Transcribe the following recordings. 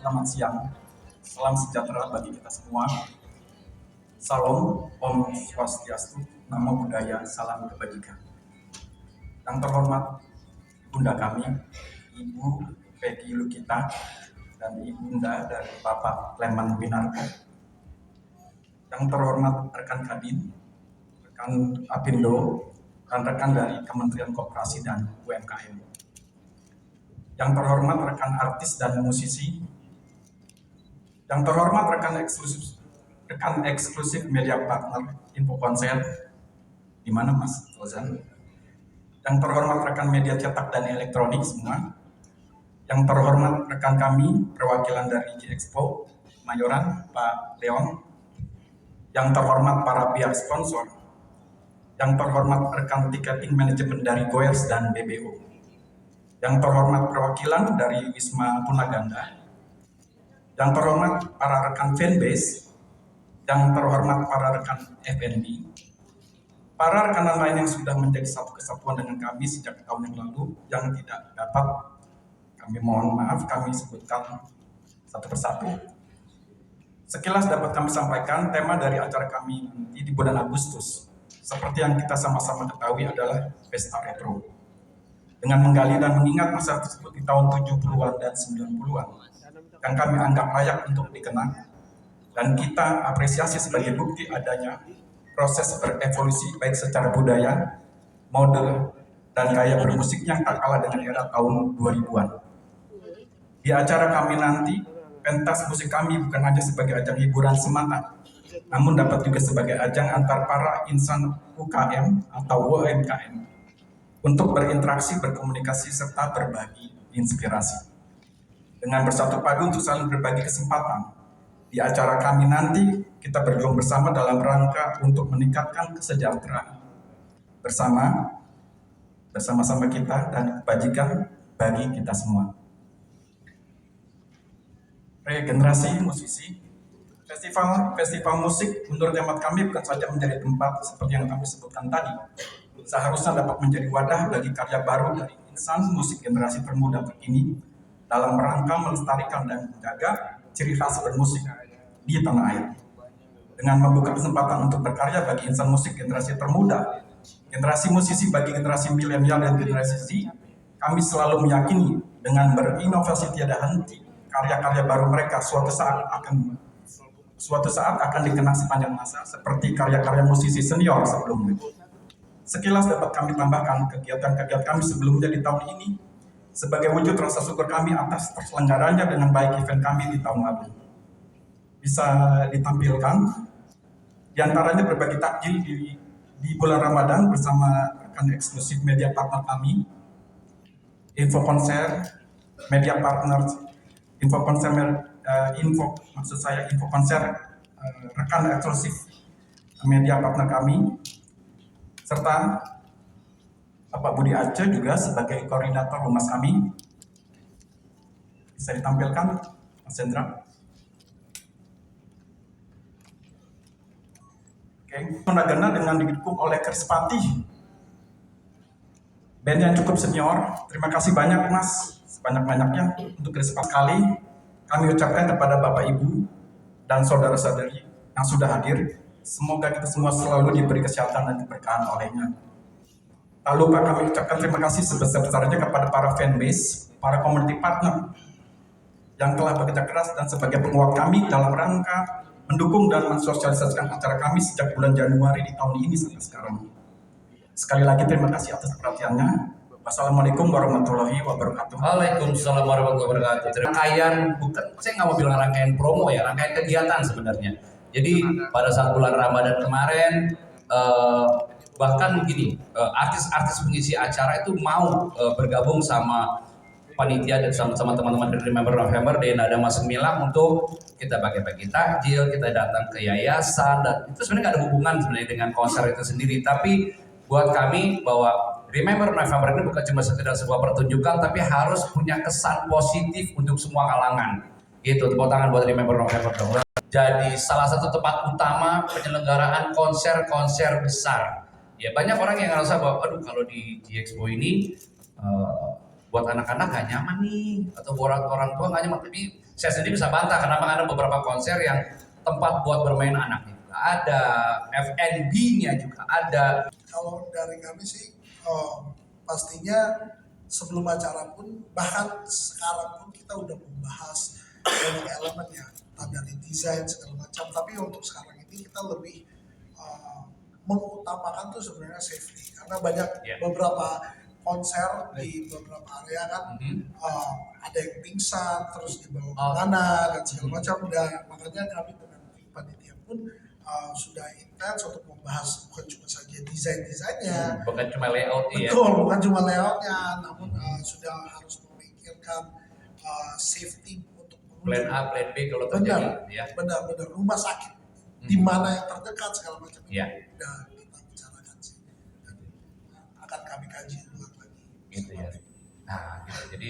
selamat siang, salam sejahtera bagi kita semua. Salam, Om Swastiastu, Namo Buddhaya, salam kebajikan. Yang terhormat Bunda kami, Ibu Peggy Lukita, dan Ibunda dari Bapak Leman Winarko. Yang terhormat rekan Kadin, rekan Apindo, dan rekan dari Kementerian Koperasi dan UMKM. Yang terhormat rekan artis dan musisi. Yang terhormat rekan eksklusif media partner Info Konser, di mana Mas Ozan. Yang terhormat rekan media cetak dan elektronik semua. Yang terhormat rekan kami perwakilan dari G-Expo Mayoran, Pak Leon. Yang terhormat para pihak sponsor. Yang terhormat rekan ticketing manajemen dari Goers dan BBO. Yang terhormat perwakilan dari Wisma Punaganda. Yang terhormat para rekan fanbase. Yang terhormat para rekan FNB. Para rekanan lain yang sudah menjadi satu kesatuan dengan kami sejak tahun yang lalu yang tidak dapat kami mohon maaf kami sebutkan satu persatu. Sekilas dapat kami sampaikan tema dari acara kami di bulan Agustus. Seperti yang kita sama-sama ketahui adalah Pesta Retro. Dengan menggali dan mengingat masa tersebut di tahun 70-an dan 90-an yang kami anggap layak untuk dikenang dan kita apresiasi sebagai bukti adanya proses berevolusi baik secara budaya, mode, dan gaya bermusik yang tak kalah dengan era tahun 2000-an. Di acara kami nanti, pentas musik kami bukan hanya sebagai ajang hiburan semata, namun dapat juga sebagai ajang antar para insan UKM atau UMKM untuk berinteraksi, berkomunikasi, serta berbagi inspirasi. Dengan bersatu padu untuk saling berbagi kesempatan, di acara kami nanti kita berjuang bersama dalam rangka untuk meningkatkan kesejahteraan bersama-sama kita dan kebajikan bagi kita semua. Regenerasi musisi, festival musik menurut hemat kami bukan saja menjadi tempat seperti yang kami sebutkan tadi. Seharusnya dapat menjadi wadah bagi karya baru dari insan musik generasi termuda terkini dalam rangka melestarikan dan menjaga ciri khas bermusik di tanah air. Dengan membuka kesempatan untuk berkarya bagi insan musik generasi termuda, generasi musisi bagi generasi milenial dan generasi Z, kami selalu meyakini dengan berinovasi tiada henti, karya-karya baru mereka suatu saat akan dikenang sepanjang masa seperti karya-karya musisi senior sebelumnya. Sekilas dapat kami tambahkan kegiatan-kegiatan kami sebelumnya di tahun ini sebagai wujud rasa syukur kami atas terselenggaranya dengan baik event kami di tahun lalu. Bisa ditampilkan, diantaranya berbagi takjil di bulan Ramadan bersama rekan eksklusif media partner kami, Info Konser, media partner, Info Konser, rekan eksklusif media partner kami, serta Bapak Budi Aceh juga sebagai koordinator humas kami. Bisa ditampilkan, Mas Hendra. Oke, Punaganda dengan didukung oleh Krispati, band yang cukup senior. Terima kasih banyak Mas, sebanyak-banyaknya untuk Krispati sekali. Kami ucapkan kepada Bapak Ibu dan saudara-saudari yang sudah hadir. Semoga kita semua selalu diberi kesehatan dan keberkahan olehnya. Tak lupa kami ucapkan terima kasih sebesar-besarnya kepada para fanbase, para community partner yang telah bekerja keras dan sebagai penguat kami dalam rangka mendukung dan mensosialisasikan acara kami sejak bulan Januari di tahun ini sampai sekarang. Sekali lagi terima kasih atas perhatiannya. Wassalamualaikum warahmatullahi wabarakatuh. Waalaikumsalam warahmatullahi wabarakatuh. Rangkaian, bukan, saya nggak mau bilang rangkaian promo ya, rangkaian kegiatan sebenarnya. Jadi pada saat bulan Ramadan kemarin, bahkan begini, artis-artis pengisi acara itu mau bergabung sama panitia dan sama teman-teman dari Remember November di Nada Mas Milang untuk kita bagi-bagi takjil, kita datang ke yayasan, dan itu sebenarnya nggak ada hubungan sebenarnya dengan konser itu sendiri. Tapi buat kami bahwa Remember November ini bukan cuma sekedar sebuah pertunjukan, tapi harus punya kesan positif untuk semua kalangan. Gitu, tepuk tangan buat Remember November dong. Jadi salah satu tempat utama penyelenggaraan konser-konser besar. Ya banyak orang yang ngerasa bahwa, aduh kalau di G-Expo ini buat anak-anak gak nyaman nih, atau buat orang tua gak nyaman. Tapi saya sendiri bisa bantah kenapa ada beberapa konser yang tempat buat bermain anaknya juga ada, F&B-nya juga ada. Kalau dari kami sih pastinya sebelum acara pun, bahkan sekarang pun kita udah membahas banyak elemen ya, entah dari desain segala macam. Tapi untuk sekarang ini kita lebih mengutamakan tuh sebenarnya safety, karena banyak beberapa konser di beberapa area kan ada yang pingsan terus dibawa kemana dan segala macam. Dan makanya kami dengan panitia pun sudah intens untuk membahas bukan cuma saja desainnya, bukan cuma layoutnya. Betul, bukan cuma layoutnya, namun sudah harus memikirkan safety untuk plan A, plan B kalau terjadi. Benar rumah sakit di mana yang terdekat segala macam itu udah kita bicarakan sih, dan akan kami kaji ulang lagi. Gitu ya. Nah, gitu. Jadi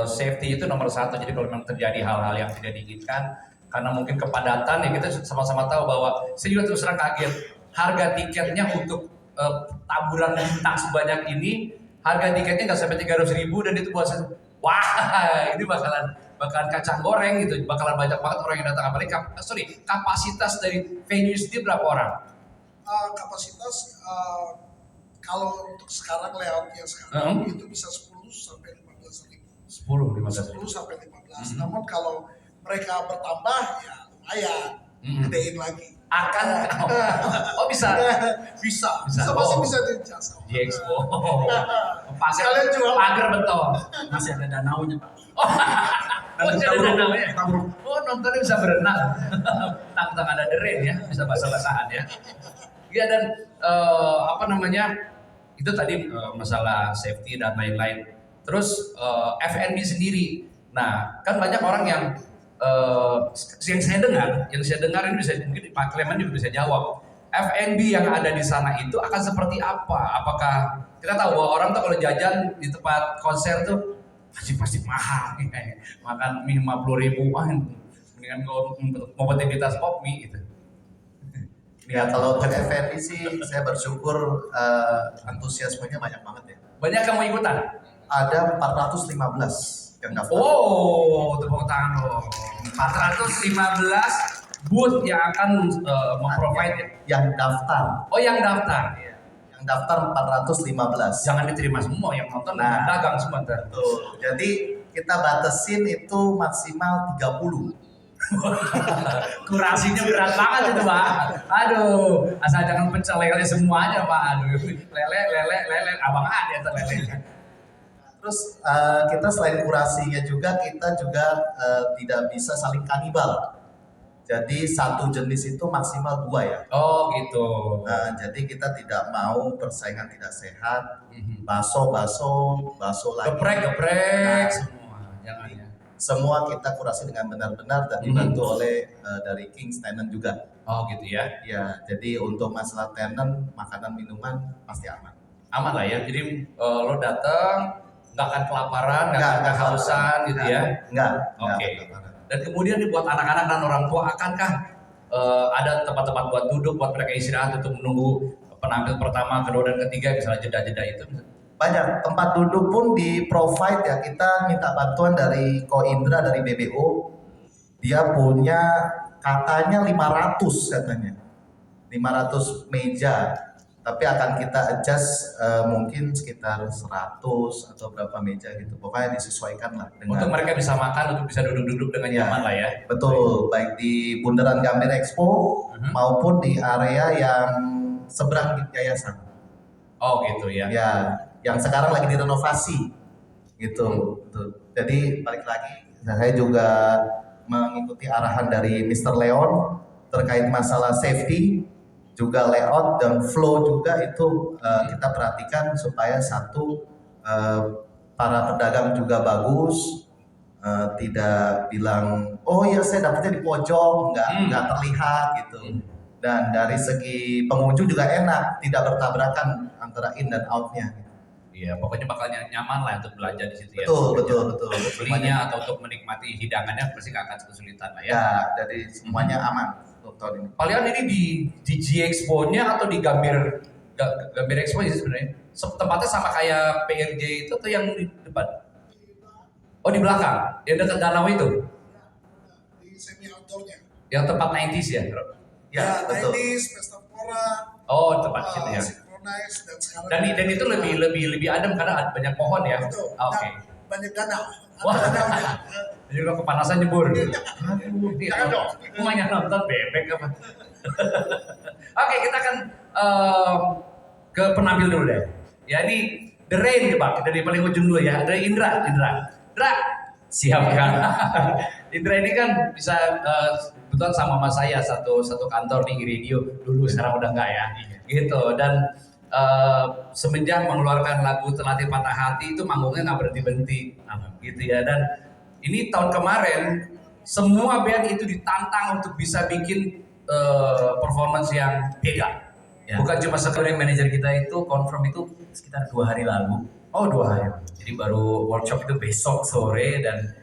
safety itu nomor satu. Jadi kalau memang terjadi hal-hal yang tidak diinginkan, karena mungkin kepadatan ya, kita sama-sama tahu bahwa saya juga terus terang kaget harga tiketnya untuk taburan bintang sebanyak ini, harga tiketnya nggak sampai 300.000 dan itu buat wah ini bakalan kacang goreng gitu, bakalan banyak banget orang yang datang. Apalagi kapasitas dari venue sendiri berapa orang? Kapasitas kalau untuk sekarang layoutnya sekarang itu bisa 10 sampai 15.000. 10 sampai 15. Namun kalau mereka bertambah ya lumayan, gedein lagi. Bisa masih bisa dijangkau. Di Expo. Kalian jual pagar beton. Masih ada danaunya, Pak. Masih ada danaunya. Nontonnya bisa berenang. Tang-tang ada the rain ya, bisa basah-basahan ya. Iya, dan itu tadi masalah safety dan lain-lain. Terus F&B sendiri. Nah, kan banyak orang yang saya dengar ini bisa mungkin Pak Clement juga bisa jawab. F&B yang ada di sana itu akan seperti apa? Apakah kita tahu bahwa orang tuh kalau jajan di tempat konser tuh pasti mahal, makan mie 50.000, dengan kompetitivitas pop mie gitu. Ya kalau untuk F&B sih saya bersyukur antusiasmenya banyak banget ya. Banyak yang mau ikutan? Ada 415 yang daftar. Oh, tepuk tangan loh. 415 booth yang akan memprovide yang daftar. Oh, yang daftar. Yang daftar 415. Jangan diterima semua, yang nonton dagang semua. Betul. Jadi kita batasin itu maksimal 30. Kurasinya berat banget itu, Pak. Aduh, asal jangan pecel lele semuanya, Pak. Aduh, lele, abang ada terlele. Terus kita selain kurasinya juga, kita juga tidak bisa saling kanibal. Jadi satu jenis itu maksimal 2 ya. Oh gitu. Nah, jadi kita tidak mau persaingan tidak sehat. Baso lagi. Geprek semua, jangan ya. Semua kita kurasi dengan benar-benar dan dibantu oleh dari King's Tenant juga. Oh gitu ya. Ya, jadi untuk masalah tenant, makanan minuman pasti aman. Aman lah ya. Jadi lo datang nggak akan kelaparan, nggak akan kehausan gitu ya. Enggak. Oke. Dan kemudian dibuat anak-anak dan orang tua, akankah ada tempat-tempat buat duduk, buat mereka istirahat untuk menunggu penampil pertama, kedua dan ketiga, misalnya jeda-jeda itu? Banyak tempat duduk pun di provide ya. Kita minta bantuan dari Ko Indra dari BBO. Dia punya katanya 500 katanya. 500 meja. Tapi akan kita adjust mungkin sekitar 100 atau berapa meja gitu. Pokoknya disesuaikan lah dengan untuk mereka bisa makan, untuk bisa duduk-duduk dengan nyaman lah ya. Betul, baik di Bundaran Gambir Expo maupun di area yang seberang yayasan. Oh gitu ya. Ya, yang sekarang lagi direnovasi gitu. Jadi balik lagi, saya juga mengikuti arahan dari Mr. Leon terkait masalah safety, juga layout dan flow juga itu kita perhatikan supaya para pedagang juga bagus, tidak bilang oh ya saya dapetnya di pojok, nggak terlihat gitu. Dan dari segi pengunjung juga enak, tidak bertabrakan antara in dan outnya. Iya, pokoknya bakal nyaman lah untuk belanja di situ ya. Betul. Belinya atau untuk menikmati hidangannya pasti nggak akan kesulitan lah ya. Ya, jadi semuanya aman untuk tahun ini. Palingan ini di G Expo-nya atau di Gambir Expo sih sebenarnya. Tempatnya sama kayak PRJ itu atau yang di depan? Oh di belakang, yang dekat danau itu. semi outdoornya. Yang tempat 90s ya? Ya, betul. 90s, Pesta Pora, Oh, tempat situ ya. Synchronize, dan sekarang. Dan itu lebih adem karena ada banyak pohon ya. Betul. Oke. Dan banyak danau. Wah. Ada danaunya. Jadi kalau kepanasan nyebur. Aduh, Jangan dong. Banyak nonton bebek apa. Oke, kita akan ke penampil dulu deh. Ya ini The Rain coba dari paling ujung dulu ya. Ada Indra. Siap kan? Indra ini kan bisa kebetulan sama mas saya satu kantor di Radio dulu, sekarang udah enggak ya. Gitu. Dan semenjak mengeluarkan lagu Terlatih Patah Hati itu manggungnya nggak berhenti gitu ya. Dan ini tahun kemarin semua band itu ditantang untuk bisa bikin performance yang beda. Ya. Bukan cuma Sebenarnya manajer kita itu confirm itu sekitar 2 hari lalu. Oh 2 hari. Jadi baru workshop itu besok sore dan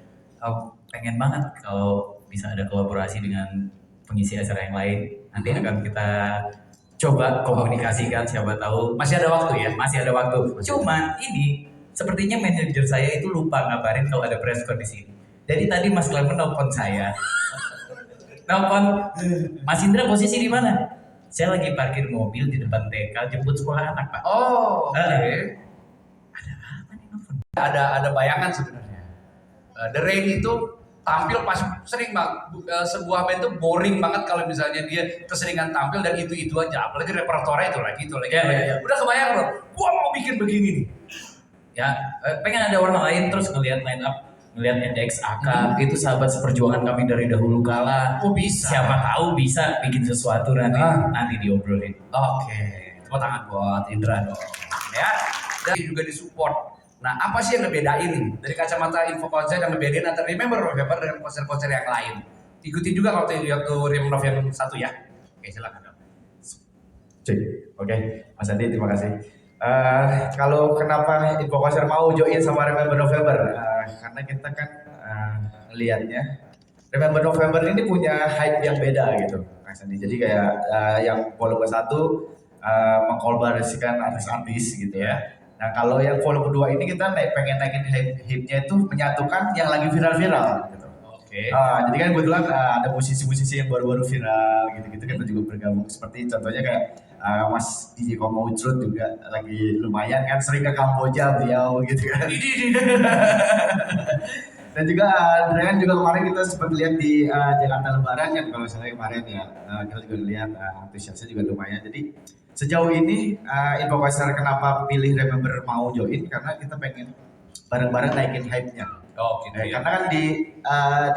pengen banget kalau bisa ada kolaborasi dengan pengisi acara yang lain. Nanti akan kita coba komunikasikan, siapa tahu Masih ada waktu ya? masih ada waktu. Cuma ini sepertinya manajer saya itu lupa ngabarin kalau ada press con di sini. Jadi tadi Mas Clement nelpon saya. Mas Indra posisi di mana? Saya lagi parkir mobil di depan TK jemput sekolah anak, Pak. Oh, oke. Ada apa nih nelpon? Ada bayangan sebenarnya. The Rain itu tampil pas sering sebuah band itu boring banget kalau misalnya dia keseringan tampil dan itu aja. Apalagi repertoire itu lagi. Ya. Udah kebayang loh. Gua mau bikin begini nih. Ya, pengen ada warna lain terus ngelihat line up, ngelihat NDX AK itu sahabat seperjuangan kami dari dahulu kala. Oh bisa. Siapa tahu bisa bikin sesuatu nanti diobrolin. Oke. Tepuk tangan buat Indra dong. Ya. Dan juga disupport. Nah, apa sih yang ngebedain dari kacamata info konser yang ngebedain antara Remember November dengan konser-konser yang lain? Ikutin juga waktu Remember November yang 1 ya. Oke, silakan dong. Oke, Mas Andi, terima kasih. Kalau kenapa Info Konser mau join sama Remember November? Karena kita kan lihatnya Remember November ini punya hype yang beda gitu, Mas Andi. Jadi kayak yang volume 1 mengkolaborasikan artis-artis gitu ya. Nah kalau yang volume 2 ini kita pengen naikin hype-nya itu menyatukan yang lagi viral-viral gitu. Oke. Jadi kan kebetulan ada musisi-musisi yang baru-baru viral gitu-gitu kita juga bergabung. Seperti contohnya kayak Mas DJ Komo Ucrut juga lagi lumayan kan sering ke Kamboja beliau gitu kan. Dan juga Adrian juga kemarin kita sempat lihat di Jakarta Lebaran kan kalau misalnya kemarin ya kita juga lihat antusiasnya juga lumayan. Jadi sejauh ini Info Konser kenapa pilih Remember mau join karena kita pengen bareng-bareng naikin hype-nya. Oh, gitu ya. Karena kan di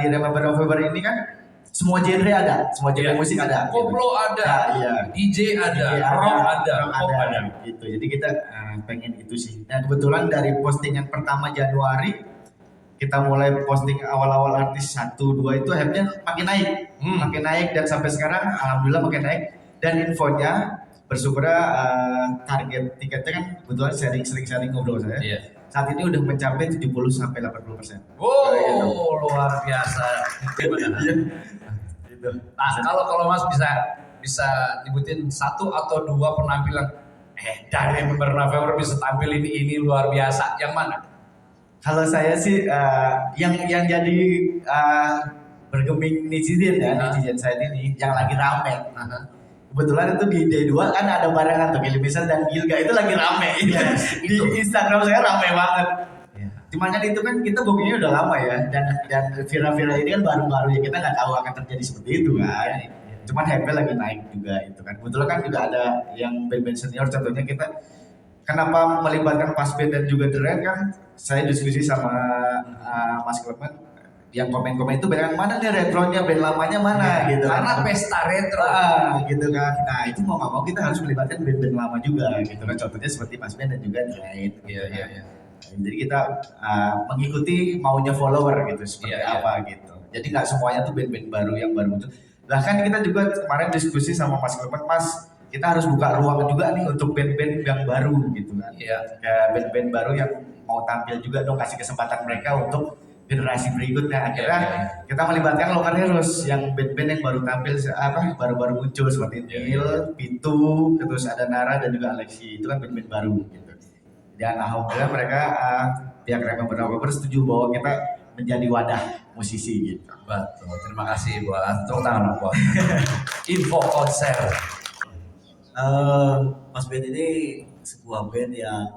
Remember November ini kan semua genre ada, semua genre musik ada. Koplo ada, iya. DJ ada, rock ada, pop ada. Gitu. Jadi kita pengen itu sih. Dan kebetulan dari postingan pertama Januari kita mulai posting awal-awal artis 1, 2 itu hype-nya makin naik dan sampai sekarang alhamdulillah makin naik. Dan infonya bersyukurnya target tiketnya kan kebetulan sering sharing ngobrol saya. Iya. Saat ini udah mencapai 70-80%. Wow, luar biasa. Gitu. Nah, kalau Mas bisa nyebutin 1 atau 2 penampilan dari Remember November bisa tampil ini luar biasa. Yang mana? Kalau saya sih yang jadi bergeming netizen ya, netizen saya ini yang lagi rame. Kebetulan itu di D2 kan ada barengan tuh Gili Misal dan Gilga itu lagi rame. Di Instagram saya rame banget. Cuman kan itu kan kita bookingnya udah lama ya dan viral-viral ini kan baru-baru ya kita nggak tahu akan terjadi seperti itu kan. Cuman hype lagi naik juga itu kan. Kebetulan kan juga ada yang band-band senior contohnya kita kenapa melibatkan Pasben dan juga The Rain kan saya diskusi sama Mas Clement yang komen-komen itu band mana nih retronya, band lamanya mana gitu Karena kan. pesta retro. Gitu kan. Nah itu mau nggak mau kita harus melibatkan band-band lama juga gitu kan. Contohnya seperti Pasben dan juga The Rain. Iya. Jadi kita mengikuti maunya follower gitu seperti apa gitu. Jadi nggak semuanya tuh band-band baru yang baru muncul. Bahkan kita juga kemarin diskusi sama Mas Clement, Mas kita harus buka ruang juga nih untuk band-band yang baru gitu kan. Iya. Kayak band-band baru yang mau tampil juga dong kasih kesempatan mereka untuk generasi berikutnya. Akhirnya kita melibatkan Lokal Heroes yang band-band yang baru tampil baru-baru muncul seperti Neil, Pitu, terus ada Nara dan juga Alexi. Itu kan band-band baru gitu. Dan alhamdulillah mereka pihak Remember November setuju bahwa kita menjadi wadah musisi gitu. Betul. Terima kasih buat tepuk tangan buat info konser. Mas Ben ini sebuah band yang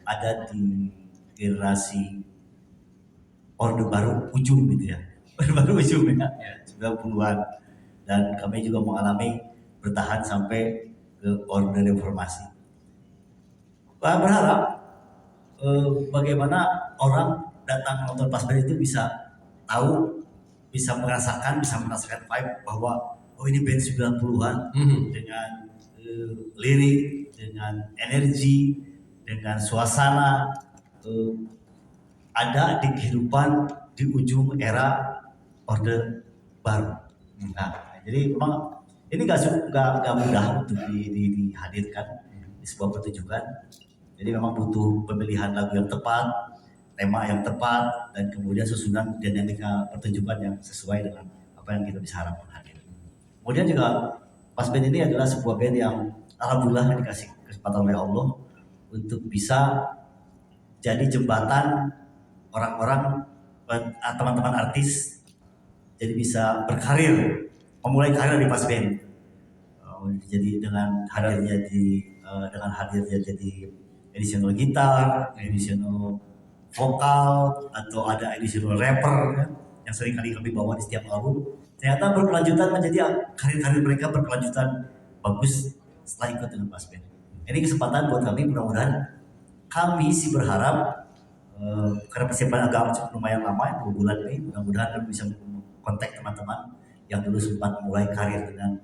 ada di generasi Orde Baru ujung gitu ya. Orde Baru ujung ya, 90-an. Dan kami juga mengalami bertahan sampai ke Orde Reformasi. Berharap bagaimana orang datang nonton Pas Ben itu bisa tahu, bisa merasakan vibe bahwa oh ini band 90-an dengan lirik, dengan energi, dengan suasana ada di kehidupan di ujung era Orde Baru. Nah, jadi memang ini nggak mudah untuk dihadirkan di sebuah pertunjukan. Jadi memang butuh pemilihan lagu yang tepat, tema yang tepat, dan kemudian susunan dinamika pertunjukan yang sesuai dengan apa yang kita bisa harapkan hadir. Kemudian juga Pas Ben ini adalah sebuah band yang alhamdulillah dikasih kesempatan oleh Allah untuk bisa jadi jembatan orang-orang, teman-teman artis, jadi bisa berkarir, memulai karir di Pas Ben. Jadi dengan hadirnya jadi additional gitar, additional vokal, atau ada additional rapper kan, yang sering kali kami bawa di setiap album. Ternyata berkelanjutan menjadi karir-karir mereka berkelanjutan bagus setelah ikut dengan Pas Ben. Ini kesempatan buat kami, mudah-mudahan kami sih berharap karena persiapan agak lumayan lama, 2 bulan ini, mudah-mudahan kami bisa kontak teman-teman yang dulu sempat mulai karir dengan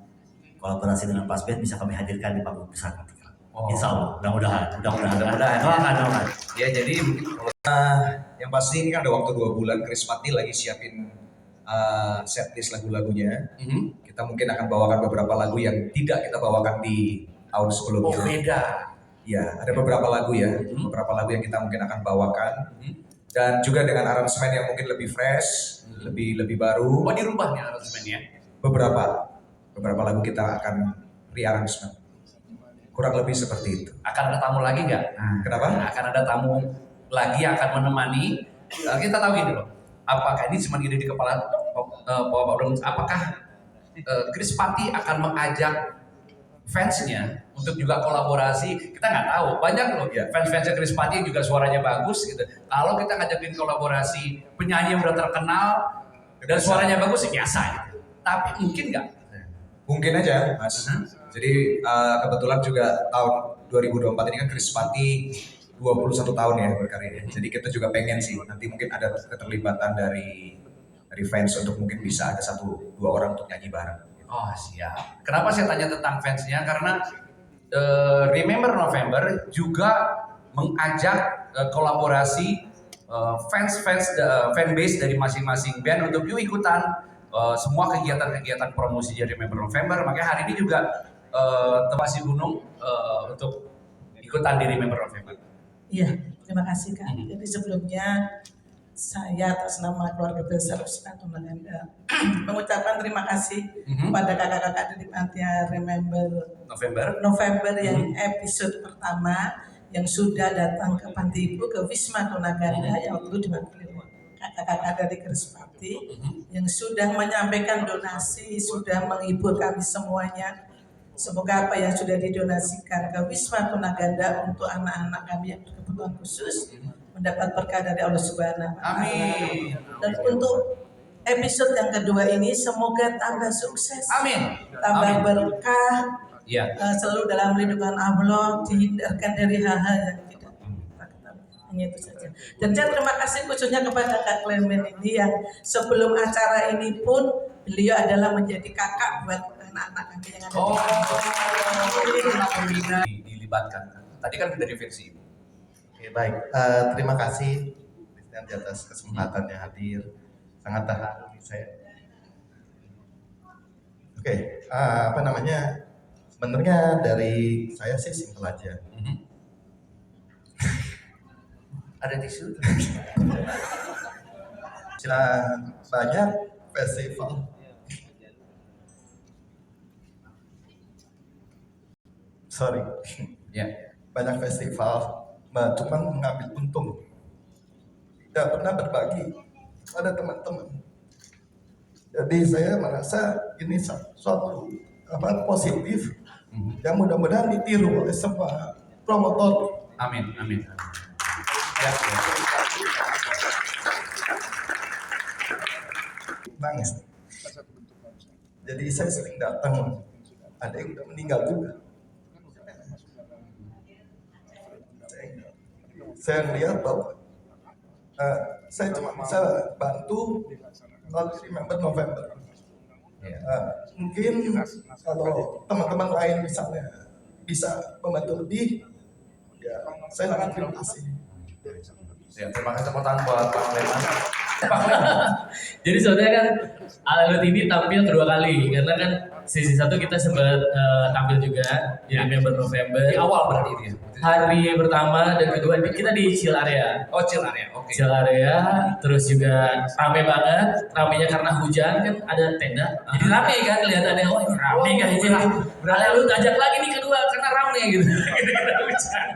kolaborasi dengan Pas Ben bisa kami hadirkan di panggung besar nanti. Insya Allah, mudah-mudahan. Doakan. Ya jadi Yang pasti ini kan ada waktu 2 bulan, Krispati lagi siapin setlist lagu-lagunya. Kita mungkin akan bawakan beberapa lagu yang tidak kita bawakan di tahun sebelumnya. Oh beda. Ya, ada beberapa lagu ya, beberapa lagu yang kita mungkin akan bawakan. Dan juga dengan aransemen yang mungkin lebih fresh, lebih baru. Oh dirubah nih aransemennya? Beberapa lagu kita akan rearrangement. Kurang lebih seperti itu. Akan ada tamu lagi nggak? Kenapa? Akan ada tamu lagi yang akan menemani. Kita tahu gini loh. Apakah ini cuma ide di kepala Pak Bram? Apakah Krispati akan mengajak fansnya untuk juga kolaborasi? Kita nggak tahu. Banyak loh fans-fansnya Krispati yang juga suaranya bagus gitu. Kalau kita ngajakin kolaborasi penyanyi yang udah terkenal dan suaranya bagus ya biasa gitu. Tapi mungkin nggak? Mungkin aja, Mas. Jadi kebetulan juga tahun 2024 ini kan Krispati 21 tahun ya berkarya. Jadi kita juga pengen sih nanti mungkin ada keterlibatan dari fans untuk mungkin bisa ada 1-2 orang untuk nyanyi bareng. Oh siap. Kenapa saya tanya tentang fansnya? Karena Remember November juga mengajak kolaborasi fanbase dari masing-masing band untuk yuk ikutan semua kegiatan-kegiatan promosi dari Remember November. Makanya hari ini juga Tepasi Gunung untuk ikutan di Remember November. Iya, terima kasih Kak. Jadi sebelumnya saya atas nama keluarga besar Wisma Tunaganda mengucapkan terima kasih kepada kakak-kakak dari Panitia Remember November yang episode pertama yang sudah datang ke Panti Ibu, ke Wisma Tunaganda yang waktu itu diwakili kakak-kakak dari Krispati yang sudah menyampaikan donasi, sudah menghibur kami semuanya. Semoga apa yang sudah didonasikan ke Wisma Tunaganda untuk anak-anak kami yang berkebutuhan khusus mendapat berkah dari Allah Subhanahu wa Ta'ala. Amin. Dan untuk episode yang kedua ini semoga tambah sukses. Amin. Tambah berkah. Ya. Selalu dalam lindungan Allah, dihindarkan dari hal-hal yang tidak hanya itu saja. Dan saya terima kasih khususnya kepada Kak Clement ini yang sebelum acara ini pun beliau adalah menjadi kakak buat anak-anak kami yang ada di pembina dilibatkan. Tadi kan dari versi. Oke, baik. Terima kasih Christian di atas kesempatannya hadir. Sangat terharu saya. Oke, apa namanya? Sebenarnya dari saya sih simpel aja. Ada tisu? Banyak festival. Sorry. Ya. Banyak festival, cuman mengambil untung tidak pernah berbagi pada teman-teman. Jadi saya merasa ini suatu positif yang mudah-mudahan ditiru oleh semua promotor. Amin. Ya. Nangis. Jadi saya sering datang, ada yang udah meninggal juga. Saya melihat bahwa saya cuma bisa bantu melalui Remember November. Mungkin kalau teman-teman lain misalnya bisa membantu lebih, ya saya sangat terima kasih. Ya, terima kasih tepuk tangan buat Pak Clement. Jadi sebenarnya kan Al-Eldut ini tampil kedua kali karena kan sesi 1 kita sempat tampil juga di Remember November. Di awal berarti itu ya. Hari pertama dan kedua kita di chill area. Oh, chill area. Oke. Chill area, terus juga rame banget. Ramenya karena hujan kan ada tenda. Jadi rame kan kelihatannya. Oh ini rame kayaknya. Al-Eldut ajak lagi nih kedua karena rame gitu. Hujan.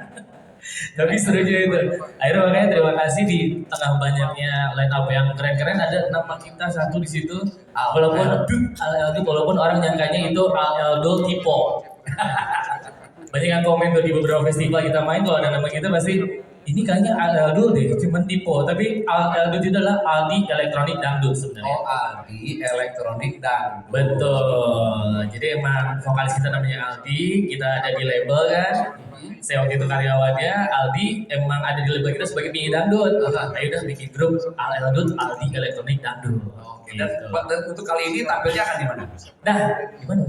Tapi serunya itu. Akhirnya makanya terima kasih di tengah banyaknya line up yang keren-keren ada nama kita satu di situ. Walaupun orang nyangkanya itu Al-Eldut Tipo. Banyak yang komen tuh di beberapa festival kita main kalau ada nama kita pasti ini kayaknya Al-Eldut deh, cuman Tipo. Tapi Al-Eldut itu adalah Aldi Elektronik Dangdut sebenarnya. Oh, Aldi Elektronik Dangdut. Betul. Jadi emang vokalis kita namanya Aldi, kita ada di label kan. Saya waktu itu karyawannya, Aldi emang ada di label kita sebagai penyanyi dangdut. Ayo udah bikin grup Al-Eldut, Aldi Elektronik Dangdut. Oke. Dan untuk kali ini tampilnya akan di mana? Nah, gimana?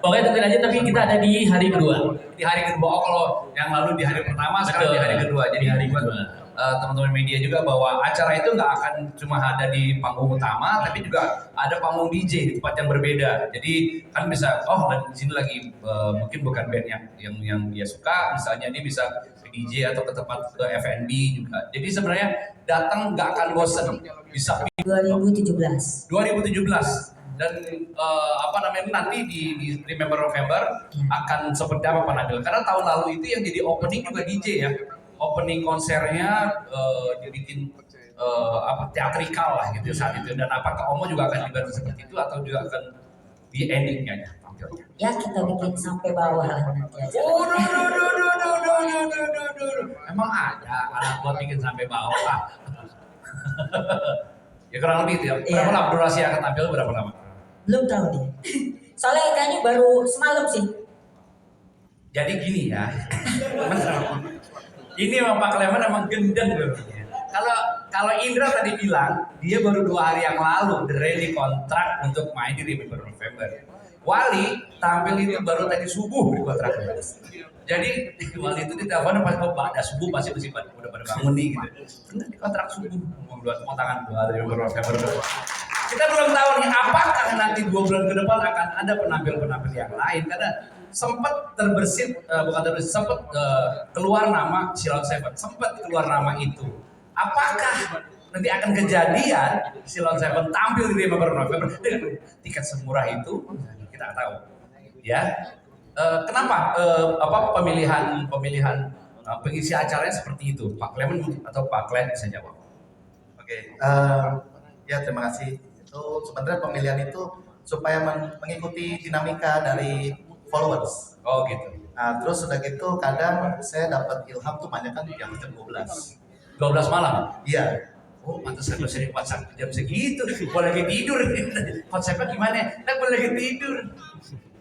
Pokoknya tungguin aja, tapi kita ada di hari kedua. Di hari kedua. Oh, kalau yang lalu di hari pertama, sekarang di hari kedua. Jadi hari kedua. Teman-teman media juga bahwa acara itu nggak akan cuma ada di panggung utama, tapi juga ada panggung DJ di tempat yang berbeda. Jadi kan bisa, dan di sini lagi mungkin bukan band yang dia suka, misalnya dia bisa ke DJ atau ke tempat ke F&B juga. Jadi sebenarnya datang nggak akan bosen, bisa 2017. Dan nanti di Remember November akan seperti apa penampil? Karena tahun lalu itu yang jadi opening juga DJ ya. Opening konsernya dibikin teatrikal lah gitu saat itu. Dan apakah Omo juga akan dibantu seperti itu atau juga akan di endingnya ya tampilnya? Ya kita bikin sampai bawah lah nanti aja. Emang ada anak buat bikin sampai bawah. Ya kurang lebih itu ya. Berapa lama durasi akan tampil berapa lama? Belum tahu nih. Soalnya kayaknya baru semalam sih. Jadi gini ya. Ini memang Pak Clement emang gendeng loh. Kalau Indra tadi bilang dia baru 2 hari yang lalu ready kontrak untuk main di Remember November. Wali tampil itu baru tadi subuh di kontraknya. Jadi Wali itu ditelepon pas pada subuh masih udah pada bangun nih gitu. Benar di kontrak subuh mau tangan 2 hari Remember November. Kita belum tahu nih apakah nanti 2 bulan ke depan akan ada penampil-penampil yang lain karena sempat keluar nama Silon Seven, sempat keluar nama itu. Apakah nanti akan kejadian Silon Seven tampil di Remember November dengan tiket semurah itu? Kita tahu. Ya, kenapa pemilihan pengisi acaranya seperti itu? Pak Clement atau Pak Clement bisa jawab? Oke, ya terima kasih. Itu sebenarnya pemilihan itu supaya mengikuti dinamika dari followers. Oh gitu. Nah, terus udah gitu kadang saya dapat ilham tuh banyak kan di jam 12. 12 malam? Iya. Oh, pantas saya sering WhatsApp jam segitu. Boleh lagi tidur. Konsepnya gimana? Boleh lagi tidur.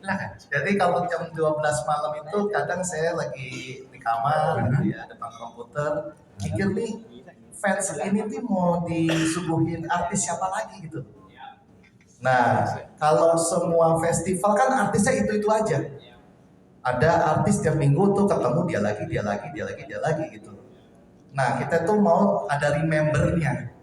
Lah kan. Jadi kalau jam 12 malam itu kadang saya lagi di kamar, di depan komputer, mikir nih fans ini tuh mau disuguhin artis siapa lagi gitu. Nah, kalau semua festival kan artisnya itu aja. Ada artis tiap minggu tuh ketemu dia lagi gitu. Nah, kita tuh mau ada remembernya.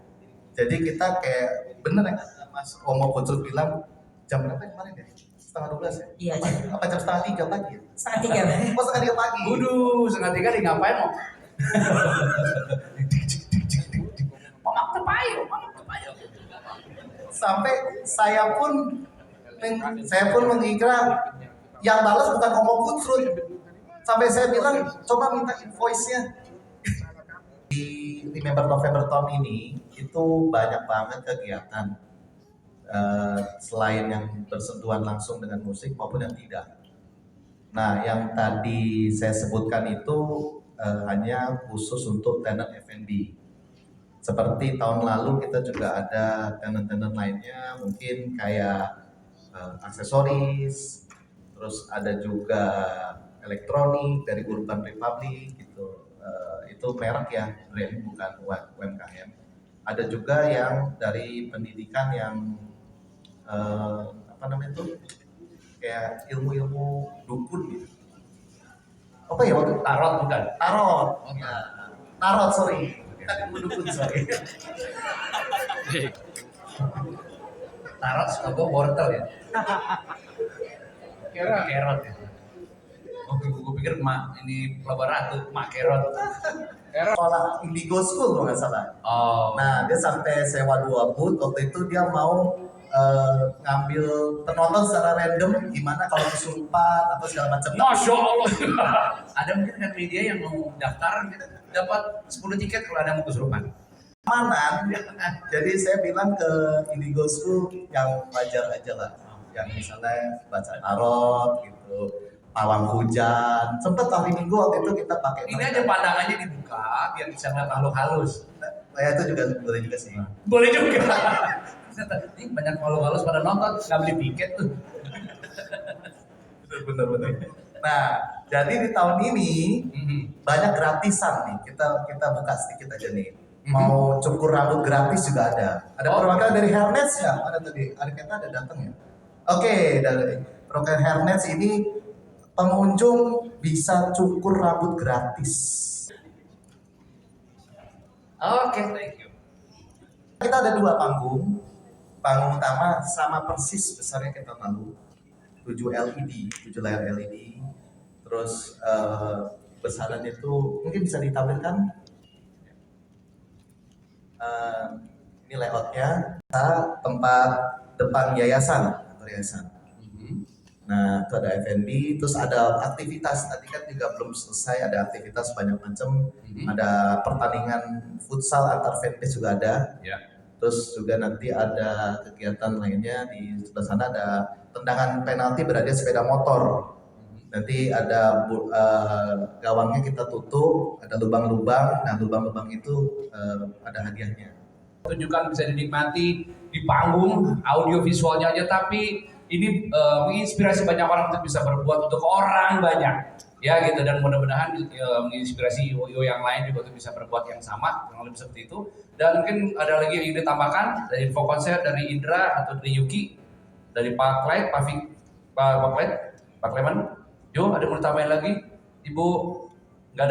Jadi kita kayak bener ya Mas Omo Pucuk bilang jam berapa kemarin ya? 1:30 ya? Iya. Apa jam 2:30 pagi? 2:30. Oh 2:30 pagi. Waduh, 2:30 di ngapain mau? Mamak tepayo. Sampai saya pun mengira yang balas bukan Omo Putrut. Sampai saya bilang coba minta invoice-nya. Di Remember November tahun ini itu banyak banget kegiatan selain yang bersentuhan langsung dengan musik maupun yang tidak. Nah, yang tadi saya sebutkan itu hanya khusus untuk tenan F&B. Seperti tahun lalu kita juga ada tenan-tenan lainnya, mungkin kayak aksesoris, terus ada juga elektronik dari Urban Republic gitu. Itu merek ya, brand bukan UMKM. Ada juga yang dari pendidikan yang apa namanya itu, kayak ilmu-ilmu dukun gitu. Apa ya waktu Tarot bukan? tarot? Ya. Tarot, sorry. Bukan ilmu dukun, sorry. Tarot suka gue wortel ya. Kerot ya. Oh, gue pikir ini pelabuhan ratu, kerot. Sekolah Indigo School kalau nggak salah. Oh. Nah, dia sampai sewa 2 booth. Waktu itu dia mau ngambil penonton secara random, gimana kalau kesurupan atau segala macam. Masya Allah. Ada mungkin kan media yang mau daftar gitu, dapat 10 tiket kalau ada yang mau kesurupan. Amanan. Jadi saya bilang ke Indigo School yang wajar aja lah. Yang misalnya baca tarot gitu, pawang hujan. Sempet hari Minggu waktu itu kita pakai. Ini aja pandangannya dibuka biar bisa ngeliat makhluk halus. Ya itu juga boleh juga sih. Boleh juga. Ini banyak makhluk halus pada nonton, nggak beli tiket tuh. Bener. Nah, jadi di tahun ini banyak gratisan nih. Kita buka sedikit aja nih. Mau cukur rambut gratis juga ada. Ada perwakilan dari Hairnets ya? Ada tadi. Hari kita ada datang ya. Oke, dari perwakilan Hairnets ini pengunjung bisa cukur rambut gratis. Oke, thank you. Kita ada 2 panggung. Panggung utama sama persis besarnya kita lalu. 7 LED, 7 layar LED. Terus besaran itu mungkin bisa ditampilkan. Ini layoutnya. Tempat depan yayasan. Nah, itu ada F&B, terus ada aktivitas. Tadi kan juga belum selesai, ada aktivitas banyak macam. Ada pertandingan futsal antar fanbase juga ada. Ya. Terus juga nanti ada kegiatan lainnya di sebelah sana, ada tendangan penalti berhadiah sepeda motor. Nanti ada gawangnya kita tutup, ada lubang-lubang. Nah, lubang-lubang itu ada hadiahnya. Tunjukkan bisa dinikmati di panggung, audio visualnya aja, tapi ini menginspirasi banyak orang untuk bisa berbuat untuk orang banyak. Ya gitu, dan mudah-mudahan menginspirasi yo yang lain juga untuk bisa berbuat yang sama, kurang lebih seperti itu. Dan mungkin ada lagi yang ingin ditambahkan dari info konser dari Indra atau dari Yuki, dari Pak Clyde, Pak Clement, Jo, ada yang mau ditambahin lagi? Ibu